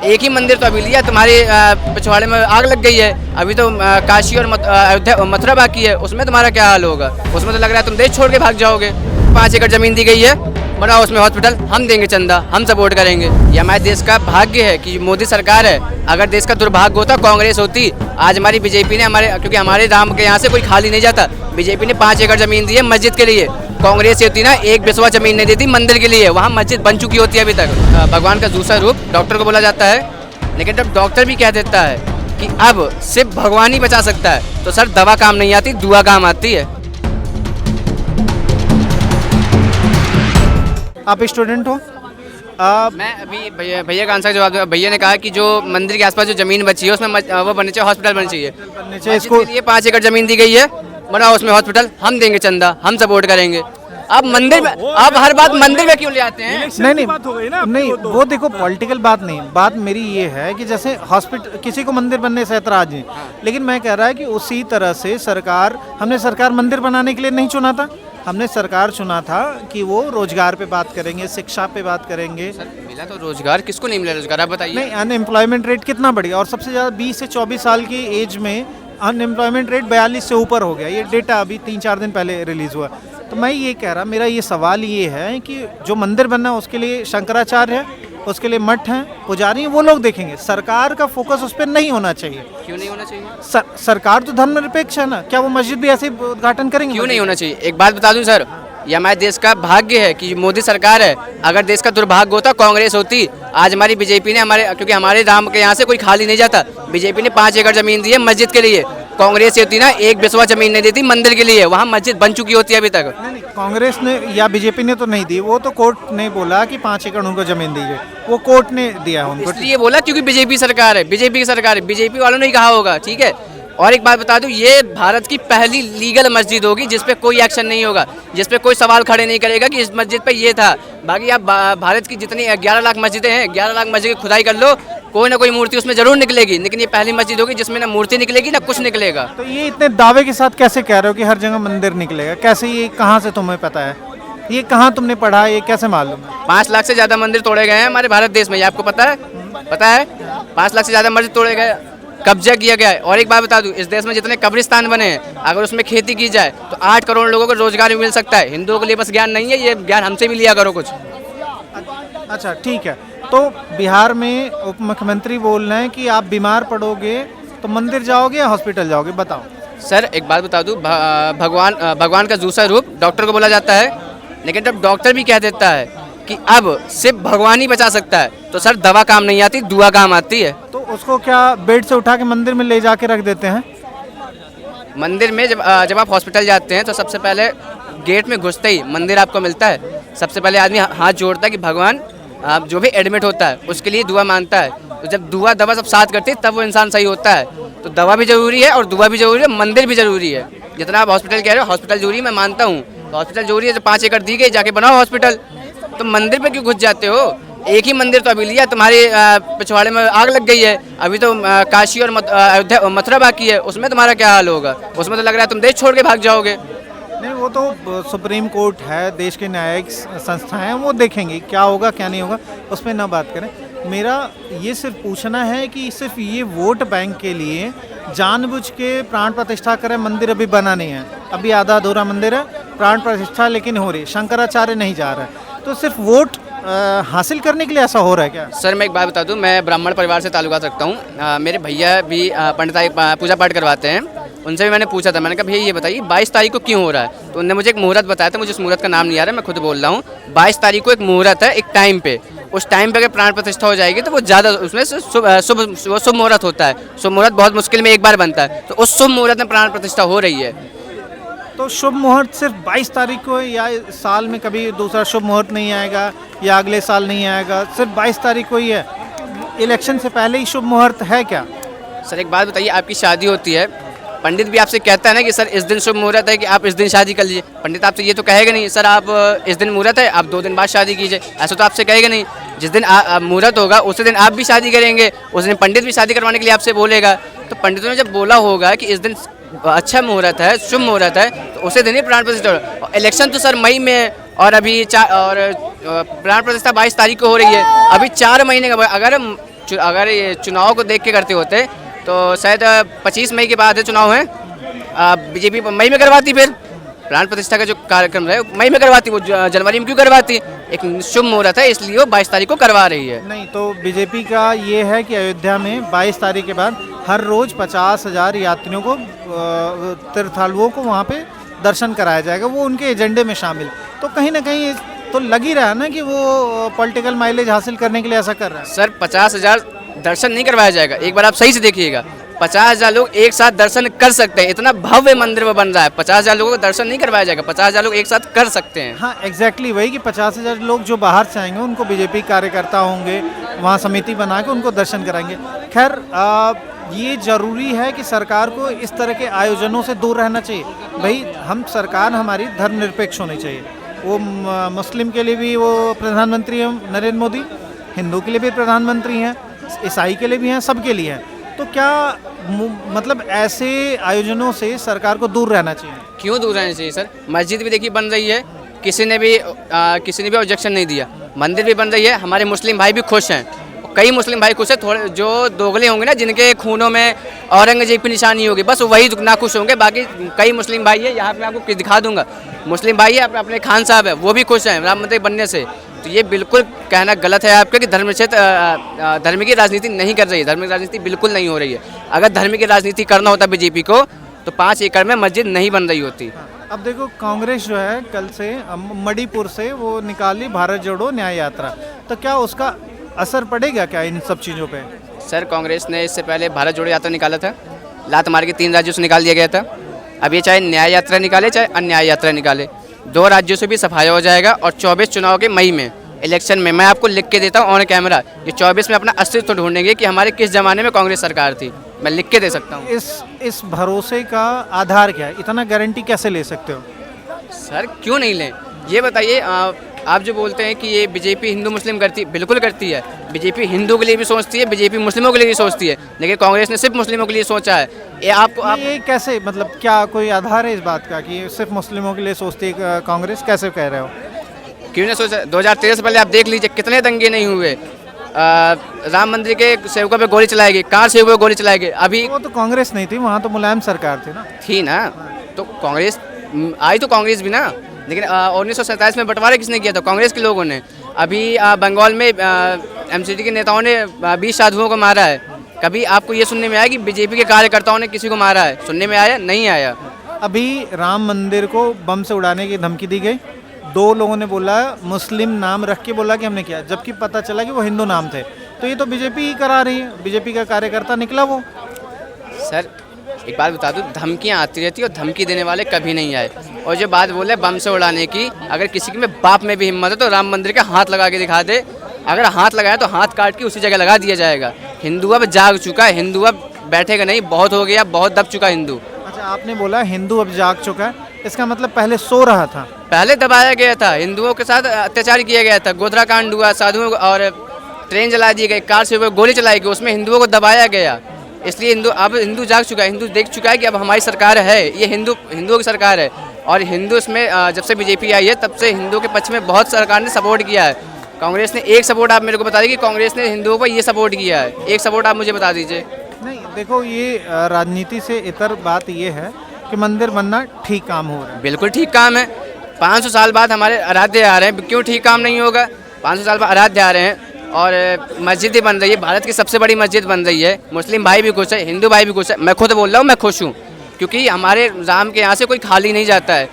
एक ही मंदिर तो अभी लिया, तुम्हारे पिछवाड़े में आग लग गई है। अभी तो काशी और अयोध्या मथुरा बाकी है, उसमें तुम्हारा क्या हाल होगा? उसमें तो लग रहा है तुम देश छोड़ के भाग जाओगे। 5 एकड़ जमीन दी गई है, बनाओ उसमें हॉस्पिटल, हम देंगे चंदा, हम सपोर्ट करेंगे। ये हमारे देश का भाग्य है कि मोदी सरकार है। अगर देश का दुर्भाग्य होता कांग्रेस होती, आज हमारी बीजेपी ने क्योंकि हमारे राम के यहाँ से कोई खाली नहीं जाता, बीजेपी ने 5 एकड़ जमीन दी है मस्जिद के लिए। कांग्रेस होती ना, एक बिस्वा जमीन नहीं देती मंदिर के लिए, वहाँ मस्जिद बन चुकी होती है अभी तक। भगवान का दूसरा रूप डॉक्टर को बोला जाता है, लेकिन जब डॉक्टर भी कह देता है कि अब सिर्फ भगवान ही बचा सकता है, तो सर दवा काम नहीं आती, दुआ काम आती है। आप स्टूडेंट हो? मैं अभी भैया का आंसर जवाब दूंगा। भैया ने कहा कि जो मंदिर के आसपास जो जमीन बची है उसमें वो बननी चाहिए, हॉस्पिटल बननी चाहिए। इसको इसके लिए 5 एकड़ जमीन दी गई है, बनाओ उसमें हॉस्पिटल, हम देंगे चंदा, हम सपोर्ट करेंगे। अब मंदिर में, अब हर बात मंदिर में क्यों ले आते हैं? नहीं, वो देखो पॉलिटिकल बात नहीं, बात मेरी ये है कि जैसे हॉस्पिटल, किसी को मंदिर बनने से ऐतराज नहीं, लेकिन मैं कह रहा है कि उसी तरह से हमने सरकार मंदिर बनाने के लिए नहीं चुना था। हमने सरकार चुना था कि वो रोजगार पे बात करेंगे, शिक्षा पे बात करेंगे। सर मिला तो रोजगार, किसको नहीं मिला रोजगार आप बताइए? नहीं, अनएम्प्लॉयमेंट रेट कितना बढ़ गया, और सबसे ज़्यादा 20 से 24 साल की एज में अनएम्प्लॉयमेंट रेट 42 से ऊपर हो गया। ये डेटा अभी 3-4 दिन पहले रिलीज़ हुआ। तो मैं ये कह रहा, मेरा ये सवाल ये है कि जो मंदिर बनना है उसके लिए शंकराचार्य है, उसके लिए मठ हैं, पुजारी हैं, वो लोग देखेंगे। सरकार का फोकस उस पर नहीं होना चाहिए। क्यों नहीं होना चाहिए? सरकार तो धर्मनिरपेक्ष है ना, क्या वो मस्जिद भी ऐसे उद्घाटन करेंगे? क्यों नहीं होना चाहिए? एक बात बता दूं सर, ये हमारे देश का भाग्य है कि मोदी सरकार है। अगर देश का दुर्भाग्य होता कांग्रेस होती, आज हमारी बीजेपी ने क्योंकि हमारे राम के यहाँ से कोई खाली नहीं जाता, बीजेपी ने 5 एकड़ जमीन दी है मस्जिद के लिए। कांग्रेस होती ना, एक बिस्वा जमीन नहीं देती मंदिर के लिए, वहाँ मस्जिद बन चुकी होती है अभी तक। नहीं, कांग्रेस ने या बीजेपी ने तो नहीं दी, वो तो कोर्ट ने बोला कि 5 एकड़ उनको जमीन दी है, वो कोर्ट ने दिया उनको। इसलिए बोला क्योंकि बीजेपी सरकार है, बीजेपी की सरकार है, बीजेपी वालों ने ही कहा होगा, ठीक है। और एक बात बता दूं, ये भारत की पहली लीगल मस्जिद होगी जिस पे कोई एक्शन नहीं होगा, जिस पे कोई सवाल खड़े नहीं करेगा कि इस मस्जिद पे ये था। बाकी आप भारत की जितनी 11 लाख मस्जिदें हैं, 11 लाख मस्जिद की खुदाई कर लो, कोई ना कोई मूर्ति उसमें जरूर निकलेगी, लेकिन ये पहली मस्जिद होगी जिसमें ना मूर्ति निकलेगी ना कुछ निकलेगा। तो ये इतने दावे के साथ कैसे कह रहे हो कि हर जगह मंदिर निकलेगा? कैसे, ये कहाँ से तुम्हें पता है? ये कहाँ तुमने पढ़ा, ये कैसे मालूम है? 5 लाख से ज्यादा मंदिर तोड़े गए हैं हमारे भारत देश में, ये आपको पता है? पता है? 5 लाख से ज्यादा मस्जिद तोड़े गए, कब्जा किया गया है। और एक बात बता दूं, इस देश में जितने कब्रिस्तान बने हैं, अगर उसमें खेती की जाए तो 8 करोड़ लोगों को रोजगार भी मिल सकता है। हिंदुओं के लिए बस ज्ञान नहीं है, ये ज्ञान हमसे भी लिया करो कुछ। अच्छा ठीक है, तो बिहार में उप मुख्यमंत्री बोल रहे हैं कि आप बीमार पड़ोगे तो मंदिर जाओगे या हॉस्पिटल जाओगे, बताओ। सर एक बात बता दूं, भगवान का दूसरा रूप डॉक्टर को बोला जाता है, लेकिन जब डॉक्टर भी कह देता है कि अब सिर्फ भगवान ही बचा सकता है, तो सर दवा काम नहीं आती, दुआ काम आती है। तो उसको क्या बेड से उठा के मंदिर में ले जाके रख देते हैं? मंदिर में जब आप हॉस्पिटल जाते हैं तो सबसे पहले गेट में घुसते ही मंदिर आपको मिलता है। सबसे पहले आदमी हाथ जोड़ता है कि भगवान, आप जो भी एडमिट होता है उसके लिए दुआ मांगता है। तो जब दुआ दवा सब साथ करती है तब वो इंसान सही होता है। तो दवा भी जरूरी है और दुआ भी जरूरी है, मंदिर भी जरूरी है। जितना आप हॉस्पिटल कह रहे हो, हॉस्पिटल जरूरी मैं मानता हूँ, तो हॉस्पिटल जरूरी है। तो 5 एकड़ दी गई, जाके बनाओ हॉस्पिटल। तो मंदिर पे क्यों घुस जाते हो? एक ही मंदिर तो अभी लिया, तुम्हारे पिछवाड़े में आग लग गई है। अभी तो काशी और अयोध्या मथुरा बाकी है, उसमें तुम्हारा क्या हाल होगा? उसमें तो लग रहा है तुम देश छोड़ के भाग जाओगे। नहीं, वो तो सुप्रीम कोर्ट है, देश के न्यायिक संस्था हैं, वो देखेंगे क्या होगा क्या नहीं होगा, उस पर ना बात करें। मेरा ये सिर्फ पूछना है कि सिर्फ ये वोट बैंक के लिए जानबूझ के प्राण प्रतिष्ठा करें। मंदिर अभी बना नहीं है, अभी आधा अधूरा मंदिर है, प्राण प्रतिष्ठा लेकिन हो रही, शंकराचार्य नहीं जा रहा है, तो सिर्फ वोट हासिल करने के लिए ऐसा हो रहा है क्या? सर मैं एक बात बता दूं, मैं ब्राह्मण परिवार से ताल्लुकात रखता हूं। मेरे भैया भी पंडिताई पूजा पाठ करवाते हैं, उनसे भी मैंने पूछा था। मैंने कहा भैया ये बताइए 22 तारीख को क्यों हो रहा है? तो उन्होंने मुझे एक मुहूर्त बताया था, मुझे उस मुहूर्त का नाम नहीं आ रहा है, मैं खुद बोल रहा हूँ। 22 तारीख को एक मुहूर्त है, एक टाइम पे, उस टाइम पे अगर प्राण प्रतिष्ठा हो जाएगी तो वो ज़्यादा उसमें शुभ मुहूर्त होता है। शुभ मुहूर्त बहुत मुश्किल में एक बार बनता है, तो उस शुभ मुहूर्त में प्राण प्रतिष्ठा हो रही है। तो शुभ मुहूर्त सिर्फ 22 तारीख को है या साल में कभी दूसरा शुभ मुहूर्त नहीं आएगा या अगले साल नहीं आएगा? सिर्फ 22 तारीख को ही है? इलेक्शन से पहले ही शुभ मुहूर्त है क्या? सर एक बात बताइए, आपकी शादी होती है, पंडित भी आपसे कहता है ना कि सर इस दिन शुभ मुहूर्त है कि आप इस दिन शादी कर लीजिए। पंडित आपसे ये तो कहेगा नहीं सर आप इस दिन मुहूर्त है, आप 2 दिन बाद शादी कीजिए, ऐसा तो आपसे कहेगा नहीं। जिस दिन मुहूर्त होगा उसी दिन आप भी शादी करेंगे, उस दिन पंडित भी शादी करवाने के लिए आपसे बोलेगा। तो पंडितों ने जब बोला होगा कि इस दिन अच्छा मुहूर्त है, शुभ मुहूर्त है, तो उसे दिन ही प्राण प्रतिष्ठा। इलेक्शन तो सर मई में, और अभी प्राण प्रतिष्ठा 22 तारीख को हो रही है, अभी 4 महीने का। अगर अगर ये चुनाव को देख के करते होते तो शायद 25 मई के बाद चुनाव है, बीजेपी मई में करवाती, फिर प्राण प्रतिष्ठा का जो कार्यक्रम है मई में करवाती, वो जनवरी में क्यों करवाती? एक शुभ मुहूर्त है इसलिए वो 22 तारीख को करवा रही है। नहीं तो बीजेपी का ये है कि अयोध्या में 22 तारीख के बाद हर रोज 50,000 यात्रियों को, तीर्थालुओं को वहाँ पे दर्शन कराया जाएगा, वो उनके एजेंडे में शामिल। तो कहीं ना कहीं तो लग ही रहा है ना कि वो पॉलिटिकल माइलेज हासिल करने के लिए ऐसा कर रहा है। सर 50,000 दर्शन नहीं करवाया जाएगा, एक बार आप सही से देखिएगा। 50,000 लोग एक साथ दर्शन कर सकते हैं, इतना भव्य मंदिर वो बन रहा है। 50,000 लोगों को दर्शन नहीं करवाया जाएगा, 50,000 लोग एक साथ कर सकते हैं। हाँ एग्जैक्टली वही कि 50,000 लोग जो बाहर से आएंगे उनको बीजेपी कार्यकर्ता होंगे, वहाँ समिति बना के उनको दर्शन कराएंगे। खैर ये ज़रूरी है कि सरकार को इस तरह के आयोजनों से दूर रहना चाहिए। भाई हम सरकार हमारी धर्मनिरपेक्ष होनी चाहिए। वो मुस्लिम के लिए भी वो प्रधानमंत्री हैं नरेंद्र मोदी, हिंदू के लिए भी प्रधानमंत्री हैं, ईसाई के लिए भी हैं, सबके लिए हैं। तो क्या मतलब ऐसे आयोजनों से सरकार को दूर रहना चाहिए? क्यों दूर रहना चाहिए सर? मस्जिद भी देखिए बन रही है, किसी ने भी ऑब्जेक्शन नहीं दिया। मंदिर भी बन रही है, हमारे मुस्लिम भाई भी खुश हैं, कई मुस्लिम भाई खुश हैं। थोड़े जो दोगले होंगे ना, जिनके खूनों में औरंगजेब की निशानी होगी, बस वही नाखुश होंगे। बाकी कई मुस्लिम भाई है, यहाँ पे मैं आपको दिखा दूंगा, मुस्लिम भाई है, अपने खान साहब है, वो भी खुश हैं राम मंदिर बनने से। तो ये बिल्कुल कहना गलत है आपका कि धर्म की राजनीति नहीं कर रही है। धर्म की राजनीति बिल्कुल नहीं हो रही है। अगर धर्म की राजनीति करना होता बीजेपी को तो 5 एकड़ में मस्जिद नहीं बन रही होती। अब देखो कांग्रेस जो है कल से मणिपुर से वो निकाली भारत जोड़ो न्याय यात्रा, तो क्या उसका असर पड़ेगा क्या इन सब चीज़ों पे? सर कांग्रेस ने इससे पहले भारत जोड़ो यात्रा निकाला था, लात मार के 3 राज्यों से निकाल दिया गया था। अब ये चाहे न्याय यात्रा निकाले चाहे अन्याय यात्रा निकाले, 2 राज्यों से भी सफाया हो जाएगा। और 24 चुनाव के मई में इलेक्शन में मैं आपको लिख के देता हूँ ऑन कैमरा, ये 24 में अपना अस्तित्व ढूंढेंगे कि हमारे किस जमाने में कांग्रेस सरकार थी। मैं लिख के दे सकता हूँ। इस भरोसे का आधार क्या है? इतना गारंटी कैसे ले सकते हो? सर क्यों नहीं लें? ये बताइए, आप जो बोलते हैं कि ये बीजेपी हिंदू मुस्लिम करती है, बिल्कुल करती है। बीजेपी हिंदू के लिए भी सोचती है, बीजेपी मुस्लिमों के लिए भी सोचती है, लेकिन कांग्रेस ने सिर्फ मुस्लिमों के लिए सोचा है। ये कैसे, मतलब क्या कोई आधार है इस बात का कि सिर्फ मुस्लिमों के लिए सोचती है कांग्रेस? कैसे कह रहे हो? क्यों नहीं सोचा? 2013 से पहले आप देख लीजिए कितने दंगे नहीं हुए। राम मंदिर के सेवकों पे गोली चलाई गई, कार सेवकों पे गोली चलाई गई। अभी वो तो कांग्रेस नहीं थी, वहाँ तो मुलायम सरकार थी ना। तो कांग्रेस आई, तो कांग्रेस भी ना, लेकिन 1947 में बंटवारा किसने किया था? कांग्रेस के लोगों ने। अभी बंगाल में एमसीडी के नेताओं ने 20 साधुओं को मारा है। कभी आपको ये सुनने में आया कि बीजेपी के कार्यकर्ताओं ने किसी को मारा है? सुनने में आया? नहीं आया। अभी राम मंदिर को बम से उड़ाने की धमकी दी गई, 2 लोगों ने बोला मुस्लिम नाम रख के बोला कि हमने किया, जबकि पता चला कि वो हिंदू नाम थे। तो ये तो बीजेपी ही करा रही है, बीजेपी का कार्यकर्ता निकला वो। सर एक बात बता दूं, धमकियां आती रहती है और धमकी देने वाले कभी नहीं आए। और जो बात बोले बम से उड़ाने की, अगर किसी के में बाप में भी हिम्मत है तो राम मंदिर का हाथ लगा के दिखा दे। अगर हाथ लगाया तो हाथ काट के उसी जगह लगा दिया जाएगा। हिंदू अब जाग चुका है, हिंदू अब बैठेगा नहीं, बहुत हो गया, बहुत दब चुका हिंदू। अच्छा आपने बोला हिंदू अब जाग चुका है, इसका मतलब पहले सो रहा था? पहले दबाया गया था, हिंदुओं के साथ अत्याचार किया गया था, गोधरा कांड हुआ, साधुओं को और ट्रेन जला दी गई, कार से गोली चलाई गई, उसमें हिंदुओं को दबाया गया। इसलिए हिंदू जाग चुका है, हिंदू देख चुका है कि अब हमारी सरकार है, ये हिंदुओं की सरकार है। और हिंदू इसमें जब से बीजेपी आई है तब से हिंदुओं के पक्ष में बहुत सरकार ने सपोर्ट किया है। कांग्रेस ने एक सपोर्ट आप मेरे को बता दीजिए कि कांग्रेस ने हिंदुओं पर ये सपोर्ट किया है, एक सपोर्ट आप मुझे बता दीजिए। नहीं देखो, ये राजनीति से इतर बात ये है कि मंदिर बनना ठीक काम हो रहा है। बिल्कुल ठीक काम है। 500 साल बाद हमारे आराध्य आ रहे हैं, क्यों ठीक काम नहीं होगा? 500 साल बाद आराध्य आ रहे हैं और मस्जिदें बन रही है, भारत की सबसे बड़ी मस्जिद बन रही है। मुस्लिम भाई भी खुश है, हिंदू भाई भी खुश है। मैं खुद बोल रहा हूँ मैं खुश हूँ, क्योंकि हमारे राम के यहाँ से कोई खाली नहीं जाता है।